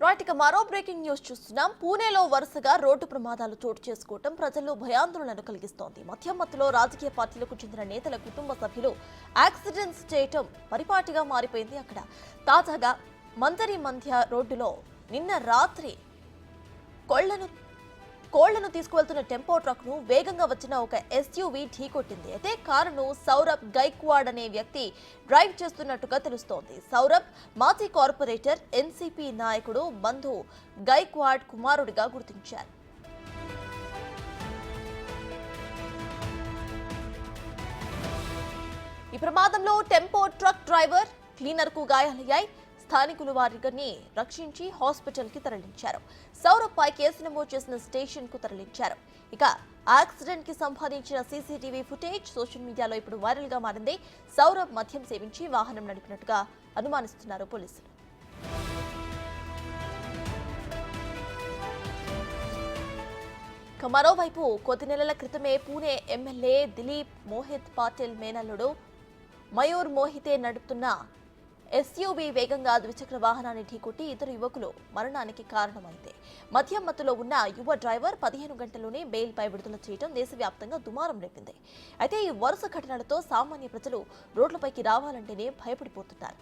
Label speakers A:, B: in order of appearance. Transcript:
A: Right, ఇక మరో breaking news చూస్తున్నాం. పూణేలో వరుసగా రోడ్డు ప్రమాదాలు చోటు చేసుకోవడం ప్రజల్లో భయాందోళనను కలిగిస్తోంది. మద్యం మత్తులో రాజకీయ పార్టీలకు చెందిన నేతల కుటుంబ సభ్యులు యాక్సిడెంట్స్ చేయటం పరిపాటిగా మారిపోయింది అక్కడ. తాజాగా మంతరి మధ్య రోడ్డులో నిన్న రాత్రి కోళ్లను తీసుకువెళ్తున్న టెంపో ట్రక్ ను వేగంగా వచ్చిన ఒక ఎస్యూవీ ఢీకొట్టింది. అయితే కారును సౌరభ్ గైక్వాడ్ అనే వ్యక్తి డ్రైవ్ చేస్తున్నట్టుగా తెలుస్తోంది. సౌరభ్ మాజీ కార్పొరేటర్ ఎన్సీపీ నాయకుడు బంధు గైక్వాడ్ కుమారుడిగా గుర్తించారు. ఈ ప్రమాదంలో టెంపో ట్రక్ డ్రైవర్, క్లీనర్ కు గాయాలయ్యాయి. స్థానికులు వారిని రక్షించి హాస్పిటల్ కి తరలించారు. సౌరభ్ పై కేసు నమోదు చేసిన స్టేషన్ కు తరలించారు. ఇక యాక్సిడెంట్ కి సంబంధించిన సీసీటీవీ ఫుటేజ్ సోషల్ మీడియాలో ఇప్పుడు వైరల్ గా మారింది. సౌరభ్ మద్యం సేవించి వాహనం నడిపినట్టుగా అనుమానిస్తున్నారు పోలీసులు. మరోవైపు కొద్ది నెలల క్రితమే పూణే ఎమ్మెల్యే దిలీప్ మోహిత్ పాటిల్ మేనల్లుడు మయూర్ మోహితే నడుపుతున్న ఎస్యూవీ వేగంగా ద్విచక్ర వాహనాన్ని ఢీకొట్టి ఇద్దరు యువకులు మరణానికి కారణమైంది. మద్యం మత్తులో ఉన్న యువ డ్రైవర్ 15 గంటల్లోనే బెయిల్పై విడుదల చేయడం దేశవ్యాప్తంగా దుమారం రేపింది. అయితే ఈ వరుస ఘటనలతో సామాన్య ప్రజలు రోడ్లపైకి రావాలంటేనే భయపడిపోతున్నారు.